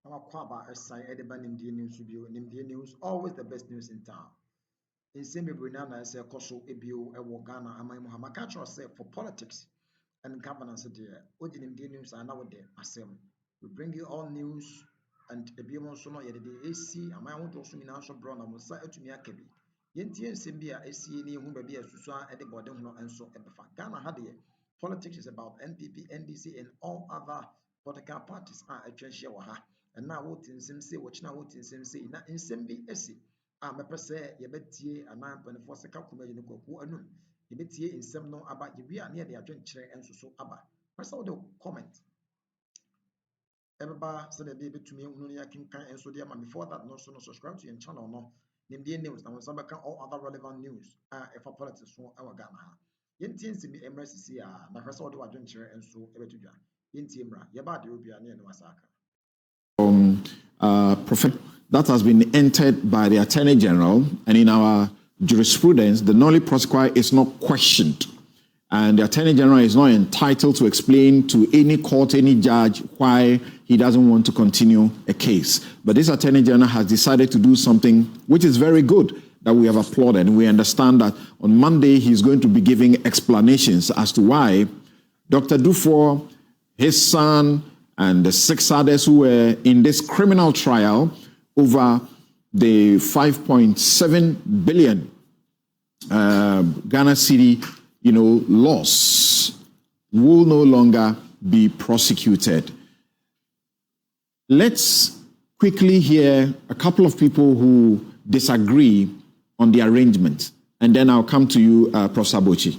Kwaba SI Ediban Nimdia News Review, Nimdia News, always the best news in town. In same Brunana, say Koso Ebio, Ghana, Amai Muhammad Catcher say for politics and governance. Dear, Odin Nimdia News are nowadays. We bring you all news and Ebio Sono Yedi AC, and my own also in Answer Brown, and Musa to me Akabi. Yentian Simbia, AC, whom baby as Susan at the bottom, and so Ebefa. Ghana had politics is about NPP, NDC, and all other political parties are a trenchia. And now what in some say, what now what in some say, now in some be essay. I'm a person, you bet ye a 9.4 second comedian who anum. You bet ye in some no about you be near the adventure and so about. Press out the comment. Everybody said a baby to me, only I can and so dear man before that, no so no subscribe to your channel, no. Name the news, and some all other relevant news if a politics from our Ghana. Yentin see me emergency, na press out the adventure and so ever to you. Yentimra, Yabba, the Rubian and Masaka. That has been entered by the Attorney General, and in our jurisprudence, the nolli prosequi is not questioned, and the Attorney General is not entitled to explain to any court, any judge, why he doesn't want to continue a case. But this Attorney General has decided to do something which is very good, that we have applauded, and we understand that on Monday he's going to be giving explanations as to why Dr. Dufour, his son, and the 6 others who were in this criminal trial over the 5.7 billion Ghana cedi, loss, will no longer be prosecuted. Let's quickly hear a couple of people who disagree on the arrangement, and then I'll come to you, Professor Bochi.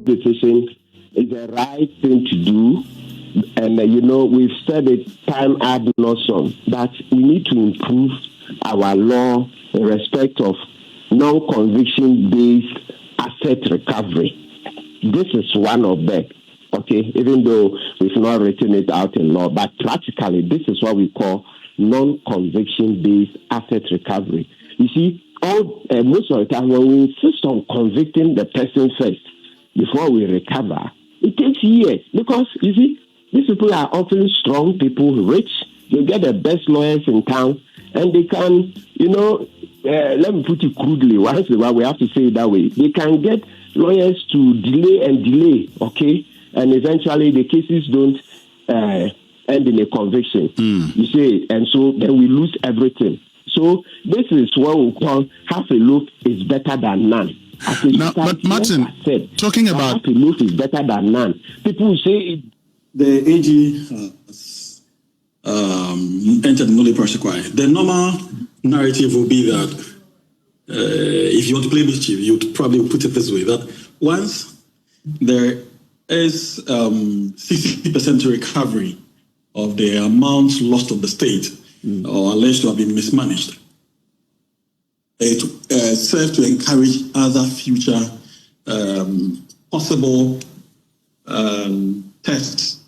Decision is the right thing to do, and we've said it time ad nauseam that we need to improve our law in respect of non-conviction based asset recovery. This is one of them, okay, even though we've not written it out in law, but practically this is what we call non-conviction based asset recovery. You see, most of the time when we insist on convicting the person first before we recover, it takes years, because you see, these people are often strong people, rich. They get the best lawyers in town, and they can, let me put it crudely, once in a while we have to say it that way. They can get lawyers to delay, okay, and eventually the cases don't end in a conviction. You see, and so then we lose everything. So this is what we call half a loaf is better than none. Now, but Martin, talking about half a loaf is better than none. People say the AG has entered the nolli prosequi. The normal narrative will be that if you want to play mischief, you would probably put it this way: that once there is 60% recovery of the amount lost of the state or alleged to have been mismanaged, it serves to encourage other future possible tests,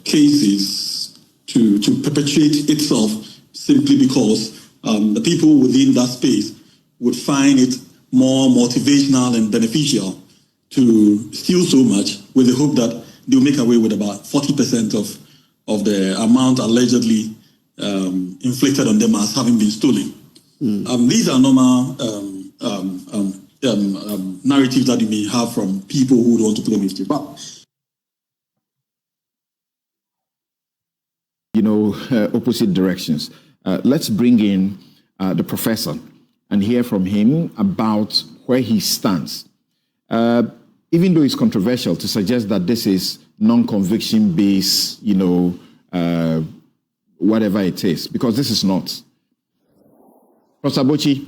cases to perpetuate itself, simply because the people within that space would find it more motivational and beneficial to steal so much, with the hope that they'll make away with about 40% of the amount allegedly inflicted on them as having been stolen. These are normal narratives that you may have from people who don't want to play mischief. Opposite directions. Let's bring in the professor and hear from him about where he stands. Even though it's controversial to suggest that this is non-conviction based, whatever it is, because this is not. Professor Bochi.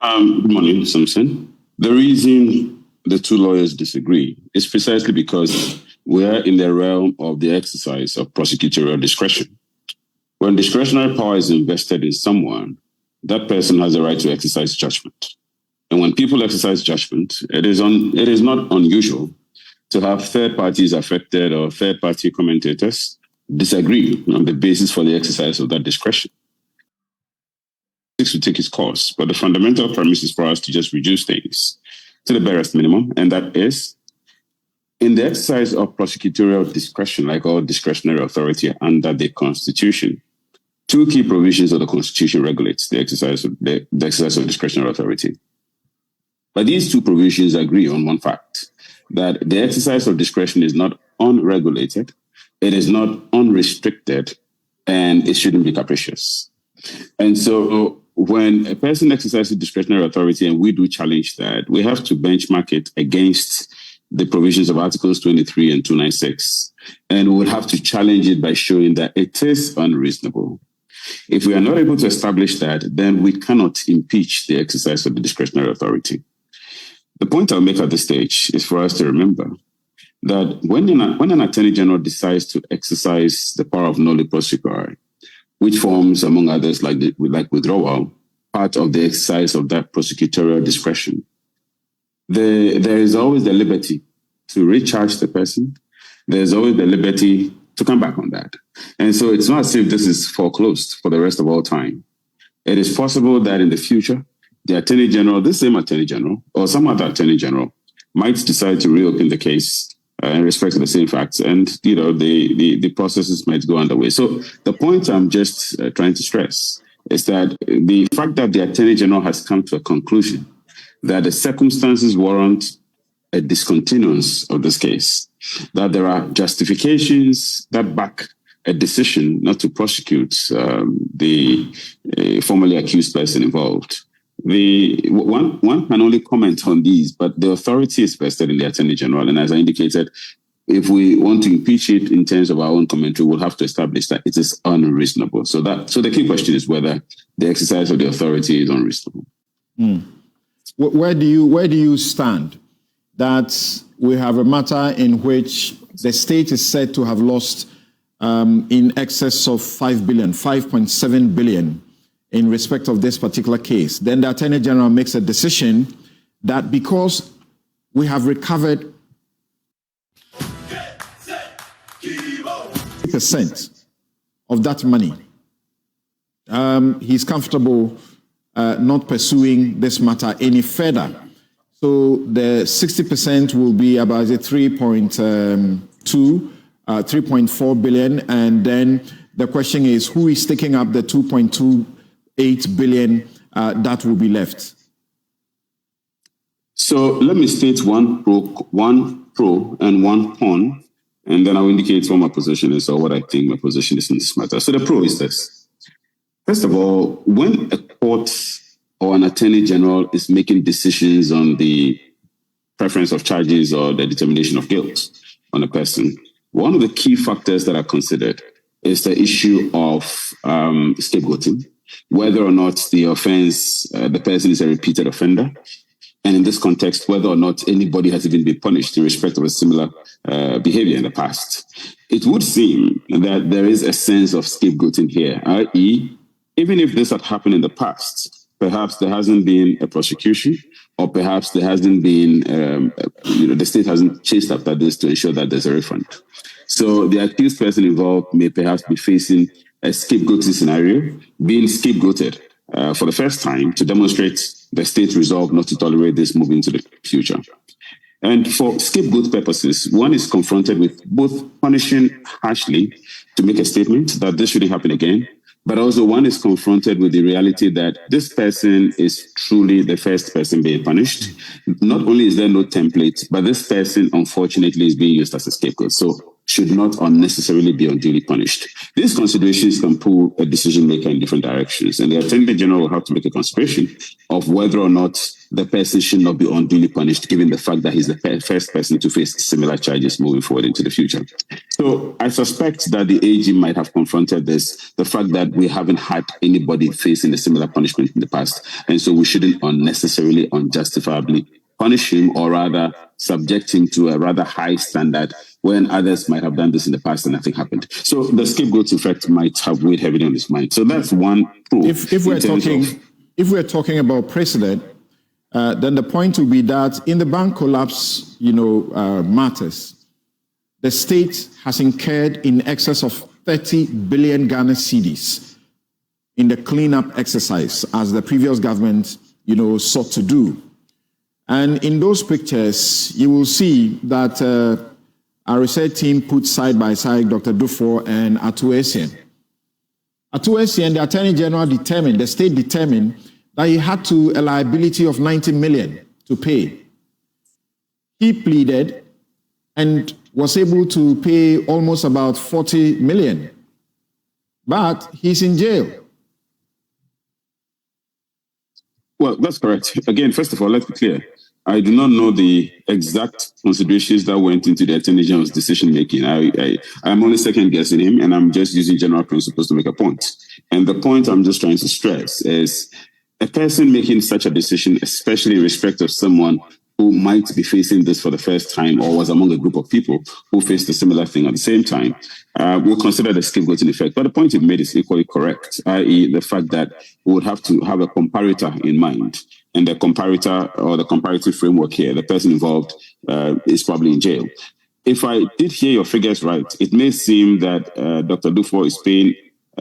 Good morning, Simpson. The reason the two lawyers disagree is precisely because we're in the realm of the exercise of prosecutorial discretion. When discretionary power is invested in someone, that person has the right to exercise judgment. And when people exercise judgment, it is not unusual to have third parties affected or third party commentators disagree on the basis for the exercise of that discretion. to take its course, but the fundamental premise is for us to just reduce things to the barest minimum, and that is in the exercise of prosecutorial discretion, like all discretionary authority under the Constitution. Two key provisions of the Constitution regulates the exercise of discretionary authority. But these two provisions agree on one fact, that the exercise of discretion is not unregulated, it is not unrestricted, and it shouldn't be capricious. And so when a person exercises discretionary authority and we do challenge that, we have to benchmark it against the provisions of Articles 23 and 296. And we would have to challenge it by showing that it is unreasonable. If we are not able to establish that, then we cannot impeach the exercise of the discretionary authority. The point I'll make at this stage is for us to remember that when an Attorney General decides to exercise the power of nolle prosequi, which forms, among others, like withdrawal, part of the exercise of that prosecutorial discretion, there is always the liberty to recharge the person. There's always the liberty to come back on that. And so it's not as if this is foreclosed for the rest of all time. It is possible that in the future, the Attorney General, this same Attorney General, or some other Attorney General, might decide to reopen the case in respect to the same facts, and the processes might go underway. So the point I'm just trying to stress is that the fact that the Attorney General has come to a conclusion that the circumstances warrant a discontinuance of this case, that there are justifications that back a decision not to prosecute the formerly accused person involved. One can only comment on these, but the authority is vested in the Attorney General. And as I indicated, if we want to impeach it in terms of our own commentary, we'll have to establish that it is unreasonable. So the key question is whether the exercise of the authority is unreasonable. Where do you stand? That we have a matter in which the state is said to have lost in excess of 5.7 billion in respect of this particular case. Then the Attorney General makes a decision that because we have recovered 50% of that money, he's comfortable not pursuing this matter any further. So the 60% will be about 3.4 billion. And then the question is, who is taking up the 2.28 billion that will be left? So let me state one pro and one con, and then I'll indicate what my position is or what I think my position is in this matter. So the pro is this. First of all, when a court or an Attorney General is making decisions on the preference of charges or the determination of guilt on a person, one of the key factors that are considered is the issue of scapegoating, whether or not the offense, the person is a repeated offender, and in this context, whether or not anybody has even been punished in respect of a similar behavior in the past. It would seem that there is a sense of scapegoating here, i.e., even if this had happened in the past, perhaps there hasn't been a prosecution, or perhaps there hasn't been, the state hasn't chased after this to ensure that there's a refund. So the accused person involved may perhaps be facing a scapegoating scenario, being scapegoated for the first time to demonstrate the state's resolve not to tolerate this moving into the future. And for scapegoat purposes, one is confronted with both punishing harshly to make a statement that this shouldn't happen again, but also one is confronted with the reality that this person is truly the first person being punished. Not only is there no template, but this person, unfortunately, is being used as a scapegoat. So should not unnecessarily be unduly punished. These considerations can pull a decision maker in different directions, and the Attorney General will have to make a consideration of whether or not the person should not be unduly punished, given the fact that he's the first person to face similar charges moving forward into the future. So I suspect that the AG might have confronted this, the fact that we haven't had anybody facing a similar punishment in the past, and so we shouldn't unnecessarily, unjustifiably punish him, or rather subject him to a rather high standard when others might have done this in the past and nothing happened. So the scapegoat effect might have weighed heavily on his mind. So that's one proof. If we're talking about precedent, then the point will be that in the bank collapse, matters, the state has incurred in excess of 30 billion Ghana cedis in the cleanup exercise, as the previous government, sought to do. And in those pictures, you will see that our research team put side by side Dr. Dufour and Adu Boahen. Adu Boahen, the Attorney General the state determined that he had a liability of 90 million to pay. He pleaded and was able to pay almost about 40 million. But he's in jail. Well, that's correct. Again, first of all, let's be clear. I do not know the exact considerations that went into the Attorney General's decision-making. I'm only second-guessing him, and I'm just using general principles to make a point. And the point I'm just trying to stress is a person making such a decision, especially in respect of someone who might be facing this for the first time or was among a group of people who faced a similar thing at the same time, we'll consider the scapegoating effect. But the point you've made is equally correct, i.e. the fact that we would have to have a comparator in mind. And the comparator or the comparative framework here, the person involved is probably in jail. If I did hear your figures right, it may seem that Dr. Dufour is paying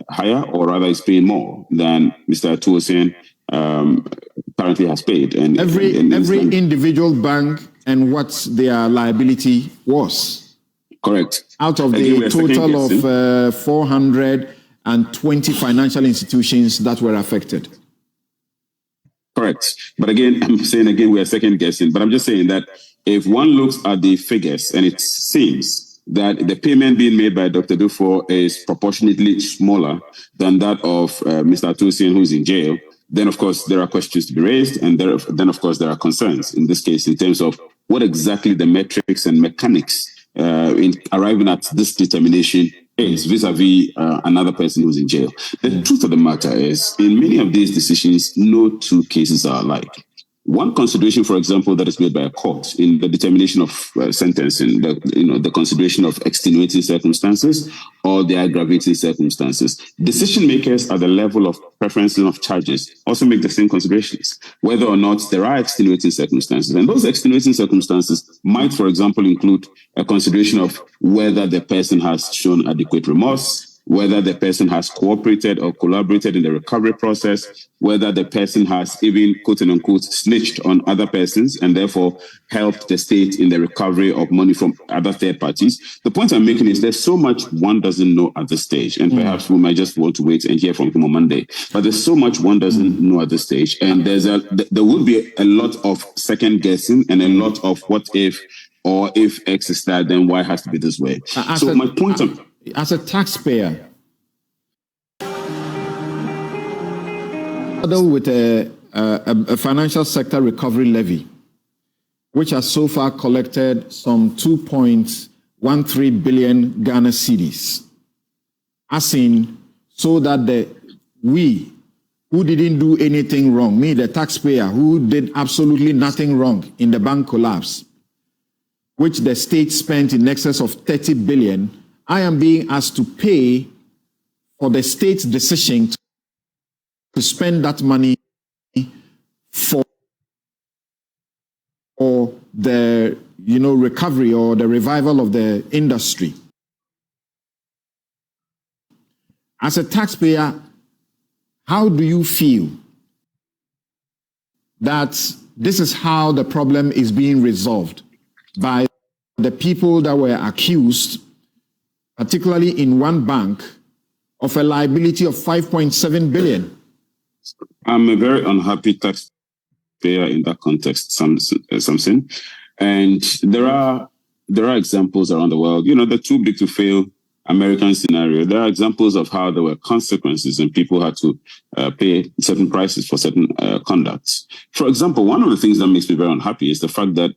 higher, or rather is paying more than Mr. Adu Boahen currently has paid. And every individual bank and what their liability was. Correct. Out of the total of 420 financial institutions that were affected. Correct. But again, I'm saying again, we are second guessing. But I'm just saying that if one looks at the figures and it seems that the payment being made by Dr. Dufour is proportionately smaller than that of Mr. Adu Boahen, who is in jail, then of course there are questions to be raised, and then of course there are concerns in this case in terms of what exactly the metrics and mechanics in arriving at this determination is vis-a-vis another person who's in jail. The truth of the matter is, in many of these decisions, no two cases are alike. One consideration, for example, that is made by a court in the determination of sentencing, the consideration of extenuating circumstances or the aggravating circumstances. Decision makers at the level of preferencing of charges also make the same considerations, whether or not there are extenuating circumstances. And those extenuating circumstances might, for example, include a consideration of whether the person has shown adequate remorse, whether the person has cooperated or collaborated in the recovery process, whether the person has even, quote unquote, snitched on other persons and therefore helped the state in the recovery of money from other third parties. The point I'm making is there's so much one doesn't know at this stage, and perhaps we might just want to wait and hear from him on Monday. But there's so much one doesn't know at this stage, and there would be a lot of second guessing and a lot of what if, or if X is that, then why has to be this way. So my point as a taxpayer, with a financial sector recovery levy, which has so far collected some 2.13 billion Ghana cedis, as in, so that we who didn't do anything wrong, me, the taxpayer who did absolutely nothing wrong in the bank collapse, which the state spent in excess of 30 billion, I am being asked to pay for the state's decision to spend that money for the recovery or the revival of the industry. As a taxpayer, how do you feel that this is how the problem is being resolved by the people that were accused, particularly in one bank, of a liability of 5.7 billion? I'm a very unhappy taxpayer in that context, Samson. And there are examples around the world. The too big to fail American scenario. There are examples of how there were consequences and people had to pay certain prices for certain conducts. For example, one of the things that makes me very unhappy is the fact that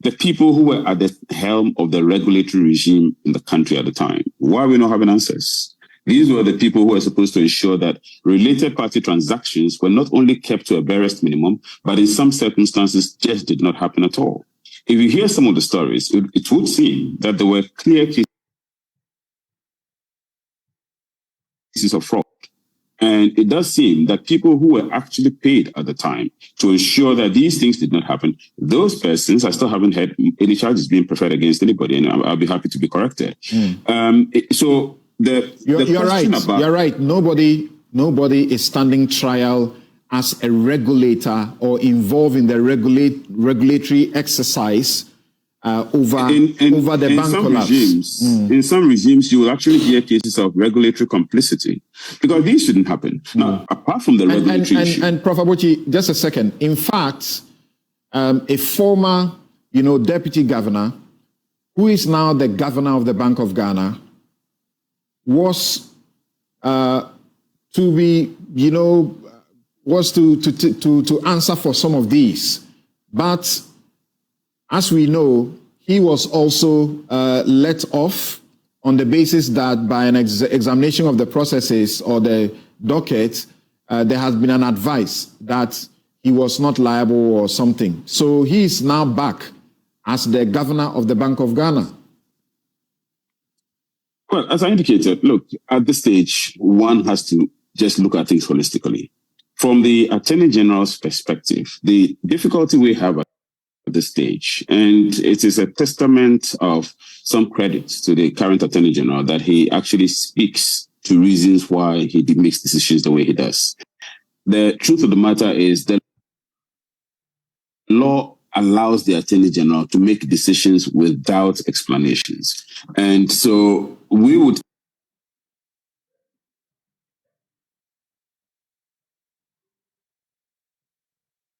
the people who were at the helm of the regulatory regime in the country at the time, why are we not having answers? These were the people who were supposed to ensure that related party transactions were not only kept to a barest minimum, but in some circumstances just did not happen at all. If you hear some of the stories, it would seem that there were clear cases of fraud. And it does seem that people who were actually paid at the time to ensure that these things did not happen, those persons, I still haven't heard any charges being preferred against anybody, and I'll be happy to be corrected. You're right. Nobody nobody is standing trial as a regulator or involved in the regulatory exercise over the bank collapse. In some regimes, you will actually hear cases of regulatory complicity because these shouldn't happen. Now, apart from the regulatory issue. And Prof. Abochi, just a second. In fact, a former, deputy governor, who is now the governor of the Bank of Ghana, was to answer for some of these. But as we know, he was also let off on the basis that by an examination of the processes or the docket, there has been an advice that he was not liable or something. So he is now back as the governor of the Bank of Ghana. Well, as I indicated, look, at this stage, one has to just look at things holistically. From the Attorney General's perspective, the difficulty we have at this stage, and it is a testament of some credit to the current Attorney General that he actually speaks to reasons why he makes decisions the way he does. The truth of the matter is that law allows the Attorney General to make decisions without explanations. And so we would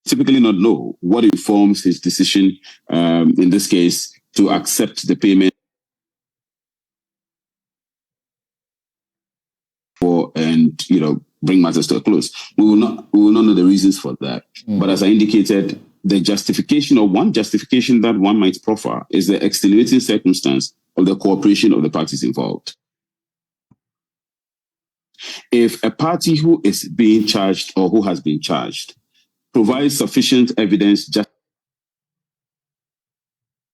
typically not know what informs his decision, in this case, to accept the payment and bring matters to a close. We will not know the reasons for that. But as I indicated, the justification, or one justification that one might proffer, is the extenuating circumstance of the cooperation of the parties involved. If a party who is being charged or who has been charged provides sufficient evidence